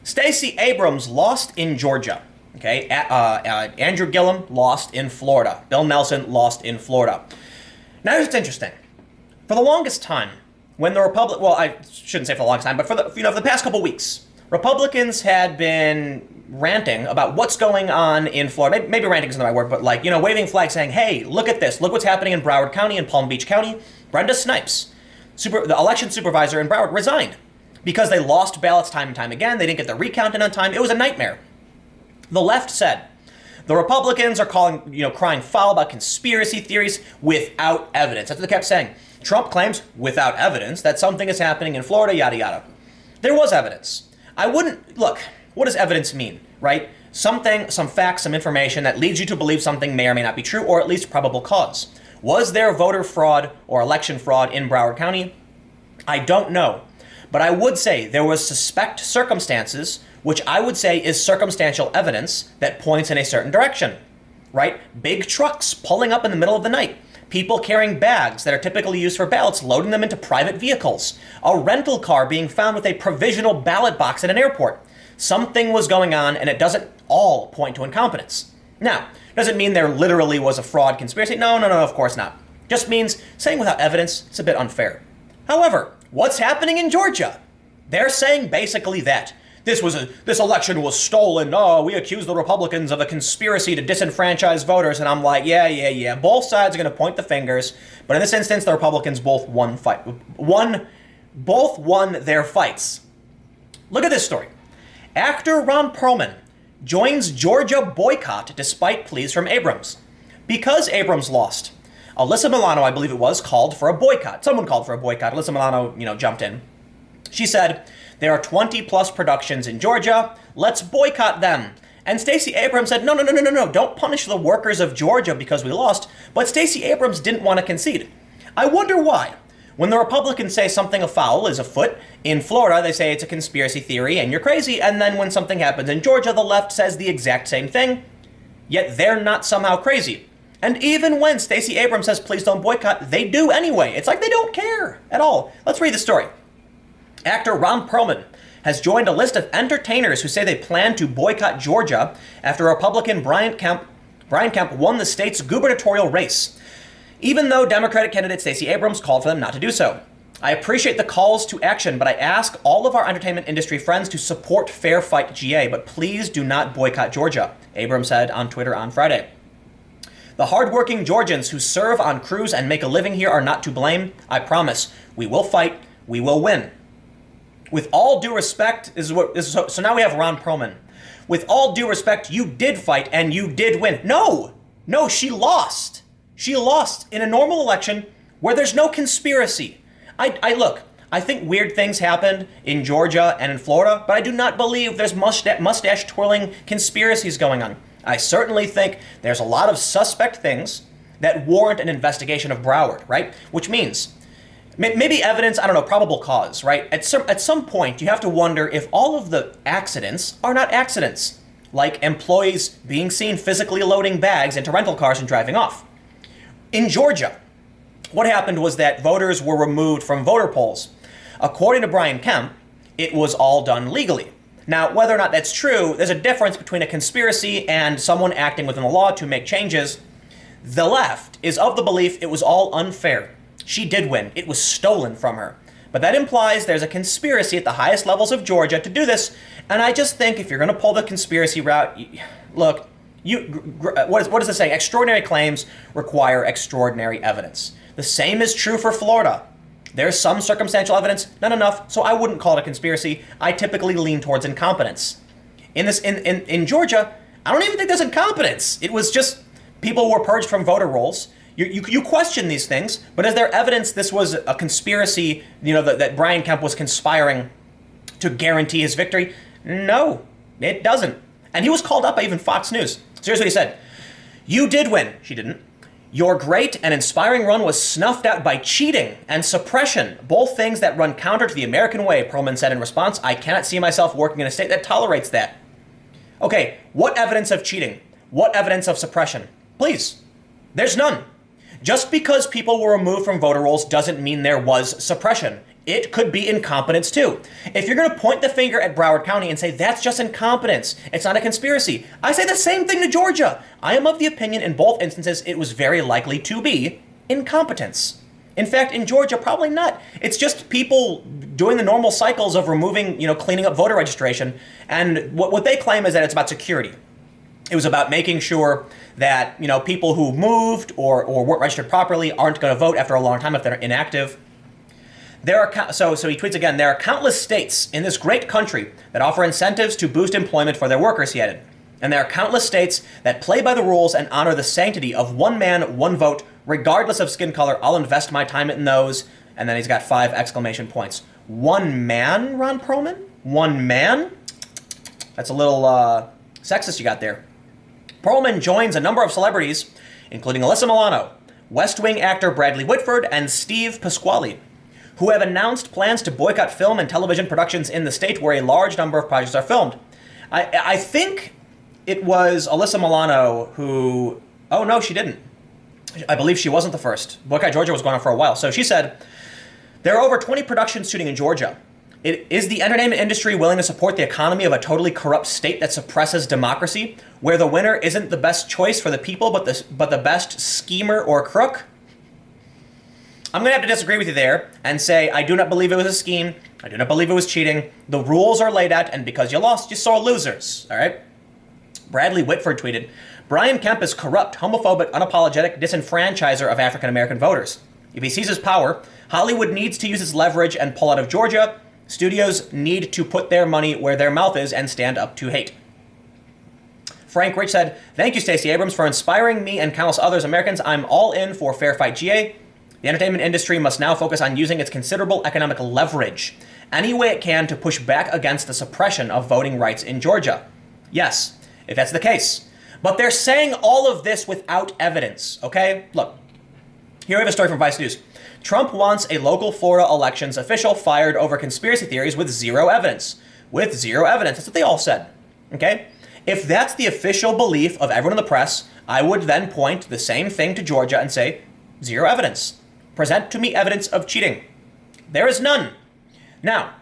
Stacey Abrams lost in Georgia. Okay, Andrew Gillum lost in Florida. Bill Nelson lost in Florida. Now, it's interesting. For the longest time, when the I shouldn't say for the longest time, but for the past couple weeks, Republicans had been ranting about what's going on in Florida. Maybe ranting isn't the right word, but waving flags saying, hey, look at this. Look what's happening in Broward County and Palm Beach County. Brenda Snipes, the election supervisor in Broward, resigned because they lost ballots time and time again. They didn't get the recount in on time. It was a nightmare. The left said, the Republicans are crying foul about conspiracy theories without evidence. That's what they kept saying. Trump claims without evidence that something is happening in Florida, yada, yada. There was evidence. Look, what does evidence mean, right? Something, some facts, some information that leads you to believe something may or may not be true, or at least probable cause. Was there voter fraud or election fraud in Broward County? I don't know. But I would say there was suspect circumstances, which I would say is circumstantial evidence that points in a certain direction, right? Big trucks pulling up in the middle of the night. People carrying bags that are typically used for ballots, loading them into private vehicles. A rental car being found with a provisional ballot box at an airport. Something was going on, and it doesn't all point to incompetence. Now, does it mean there literally was a fraud conspiracy? No, of course not. Just means saying without evidence is a bit unfair. However, what's happening in Georgia? They're saying basically that this election was stolen. Oh, we accuse the Republicans of a conspiracy to disenfranchise voters. And I'm like, yeah. Both sides are going to point the fingers. But in this instance, the Republicans both won their fights. Look at this story. Actor Ron Perlman joins Georgia boycott despite pleas from Abrams. Because Abrams lost, Alyssa Milano, I believe it was, called for a boycott. Someone called for a boycott. Alyssa Milano, jumped in. She said, there are 20 plus productions in Georgia. Let's boycott them. And Stacey Abrams said, no. Don't punish the workers of Georgia because we lost. But Stacey Abrams didn't want to concede. I wonder why. When the Republicans say something afoul is afoot, in Florida they say it's a conspiracy theory and you're crazy. And then when something happens in Georgia, the left says the exact same thing. Yet they're not somehow crazy. And even when Stacey Abrams says, please don't boycott, they do anyway. It's like they don't care at all. Let's read the story. Actor Ron Perlman has joined a list of entertainers who say they plan to boycott Georgia after Republican Brian Kemp won the state's gubernatorial race, even though Democratic candidate Stacey Abrams called for them not to do so. I appreciate the calls to action, but I ask all of our entertainment industry friends to support Fair Fight GA, but please do not boycott Georgia, Abrams said on Twitter on Friday. The hardworking Georgians who serve on crews and make a living here are not to blame. I promise. We will fight. We will win. With all due respect, so now we have Ron Perlman. With all due respect, you did fight and you did win. No, she lost. She lost in a normal election where there's no conspiracy. I think weird things happened in Georgia and in Florida, but I do not believe there's mustache twirling conspiracies going on. I certainly think there's a lot of suspect things that warrant an investigation of Broward, right? Which means maybe evidence, probable cause, right? At some point, you have to wonder if all of the accidents are not accidents, like employees being seen physically loading bags into rental cars and driving off. In Georgia, what happened was that voters were removed from voter polls. According to Brian Kemp, it was all done legally. Now, whether or not that's true, there's a difference between a conspiracy and someone acting within the law to make changes. The left is of the belief it was all unfair. She did win. It was stolen from her. But that implies there's a conspiracy at the highest levels of Georgia to do this. And I just think if you're going to pull the conspiracy route, look, what is this saying? Extraordinary claims require extraordinary evidence. The same is true for Florida. There's some circumstantial evidence, not enough, so I wouldn't call it a conspiracy. I typically lean towards incompetence. In Georgia, I don't even think there's incompetence. It was just people were purged from voter rolls. You question these things, but is there evidence this was a conspiracy, that Brian Kemp was conspiring to guarantee his victory? No, it doesn't. And he was called up by even Fox News. So here's what he said. You did win. She didn't. Your great and inspiring run was snuffed out by cheating and suppression, both things that run counter to the American way, Perlman said in response. I cannot see myself working in a state that tolerates that. Okay, what evidence of cheating? What evidence of suppression? Please, there's none. Just because people were removed from voter rolls doesn't mean there was suppression. it could be incompetence too. If you're going to point the finger at Broward County and say that's just incompetence, it's not a conspiracy, I say the same thing to Georgia. I am of the opinion in both instances it was very likely to be incompetence. In fact, in Georgia, probably not. It's just people doing the normal cycles of removing, cleaning up voter registration. And what they claim is that it's about security. It was about making sure that, people who moved or weren't registered properly aren't going to vote after a long time if they're inactive. So he tweets again, there are countless states in this great country that offer incentives to boost employment for their workers, he added. And there are countless states that play by the rules and honor the sanctity of one man, one vote, regardless of skin color. I'll invest my time in those. And then he's got 5 exclamation points. One man, Ron Perlman? One man? That's a little sexist you got there. Perlman joins a number of celebrities, including Alyssa Milano, West Wing actor Bradley Whitford, and Steve Pasquale, who have announced plans to boycott film and television productions in the state where a large number of projects are filmed. I think it was Alyssa Milano who... Oh, no, she didn't. I believe she wasn't the first. Boycott Georgia was going on for a while. So she said, there are over 20 productions shooting in Georgia. Is the entertainment industry willing to support the economy of a totally corrupt state that suppresses democracy, where the winner isn't the best choice for the people, but the best schemer or crook? I'm going to have to disagree with you there and say I do not believe it was a scheme. I do not believe it was cheating. The rules are laid out, and because you lost, you saw losers. All right? Bradley Whitford tweeted, Brian Kemp is corrupt, homophobic, unapologetic disenfranchiser of African-American voters. If he seizes power, Hollywood needs to use its leverage and pull out of Georgia. Studios need to put their money where their mouth is and stand up to hate. Frank Rich said, thank you, Stacey Abrams, for inspiring me and countless others Americans. I'm all in for Fair Fight GA. The entertainment industry must now focus on using its considerable economic leverage any way it can to push back against the suppression of voting rights in Georgia. Yes, if that's the case. But they're saying all of this without evidence, okay? Look, here we have a story from Vice News. Trump wants a local Florida elections official fired over conspiracy theories with zero evidence. With zero evidence. That's what they all said, okay? If that's the official belief of everyone in the press, I would then point the same thing to Georgia and say, zero evidence. Present to me evidence of cheating. There is none. Now,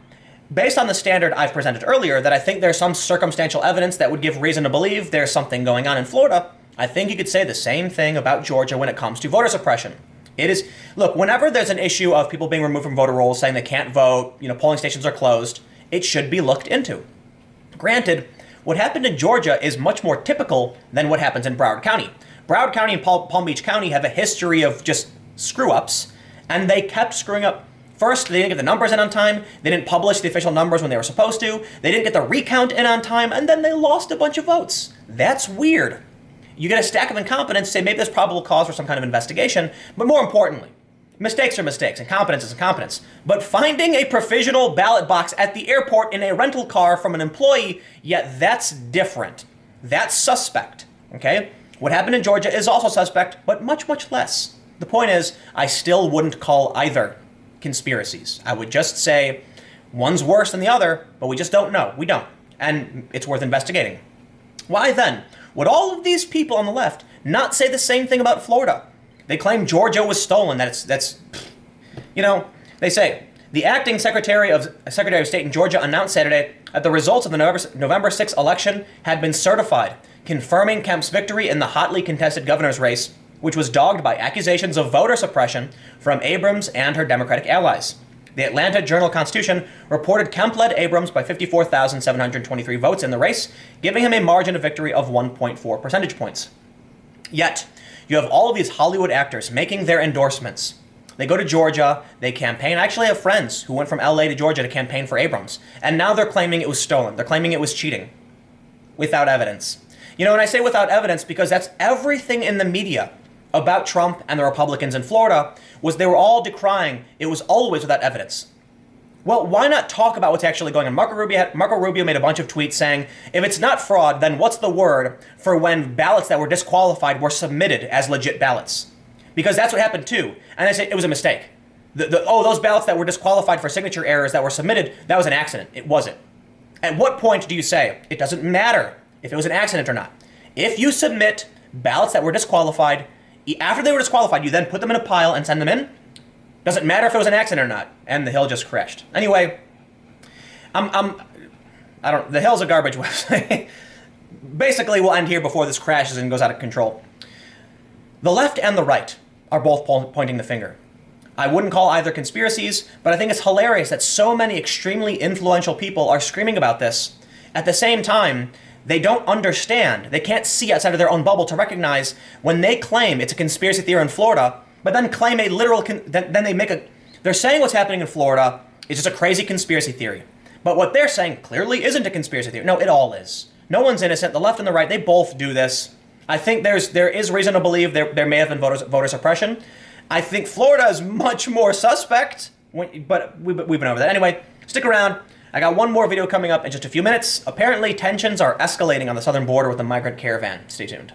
based on the standard I've presented earlier, that I think there's some circumstantial evidence that would give reason to believe there's something going on in Florida, I think you could say the same thing about Georgia when it comes to voter suppression. It is, look, whenever there's an issue of people being removed from voter rolls, saying they can't vote, polling stations are closed, it should be looked into. Granted, what happened in Georgia is much more typical than what happens in Broward County. Broward County and Palm Beach County have a history of just screw-ups, and they kept screwing up. First, they didn't get the numbers in on time, they didn't publish the official numbers when they were supposed to, they didn't get the recount in on time, and then they lost a bunch of votes. That's weird. You get a stack of incompetence, say maybe there's probable cause for some kind of investigation, but more importantly, mistakes are mistakes, incompetence is incompetence. But finding a provisional ballot box at the airport in a rental car from an employee, that's different. That's suspect, okay? What happened in Georgia is also suspect, but much, much less. The point is, I still wouldn't call either conspiracies. I would just say one's worse than the other, but we just don't know. We don't. And it's worth investigating. Why then would all of these people on the left not say the same thing about Florida? They claim Georgia was stolen. They say, the acting Secretary of State in Georgia announced Saturday that the results of the November 6th election had been certified, confirming Kemp's victory in the hotly contested governor's race, which was dogged by accusations of voter suppression from Abrams and her Democratic allies. The Atlanta Journal-Constitution reported Kemp led Abrams by 54,723 votes in the race, giving him a margin of victory of 1.4 percentage points. Yet, you have all of these Hollywood actors making their endorsements. They go to Georgia, they campaign. I actually have friends who went from LA to Georgia to campaign for Abrams, and now they're claiming it was stolen. They're claiming it was cheating. Without evidence. And I say without evidence because that's everything in the media about Trump and the Republicans in Florida was they were all decrying it was always without evidence. Well, why not talk about what's actually going on? Marco Rubio made a bunch of tweets saying, if it's not fraud, then what's the word for when ballots that were disqualified were submitted as legit ballots? Because that's what happened too. And I say it was a mistake. Those ballots that were disqualified for signature errors that were submitted, that was an accident. It wasn't. At what point do you say, it doesn't matter if it was an accident or not? If you submit ballots that were disqualified, after they were disqualified, you then put them in a pile and send them in, Doesn't matter if it was an accident or not. And the Hill just crashed. Anyway, the Hill's a garbage website. Basically, we'll end here before this crashes and goes out of control. The left and the right are both pointing the finger. I wouldn't call either conspiracies, but I think it's hilarious that so many extremely influential people are screaming about this. At the same time, they don't understand. They can't see outside of their own bubble to recognize when they claim it's a conspiracy theory in Florida, but then claim a literal, they're saying what's happening in Florida is just a crazy conspiracy theory. But what they're saying clearly isn't a conspiracy theory. No, it all is. No one's innocent. The left and the right, they both do this. I think there is reason to believe there may have been voter suppression. I think Florida is much more suspect, but we've been over that. Anyway, stick around. I got one more video coming up in just a few minutes. Apparently, tensions are escalating on the southern border with the migrant caravan. Stay tuned.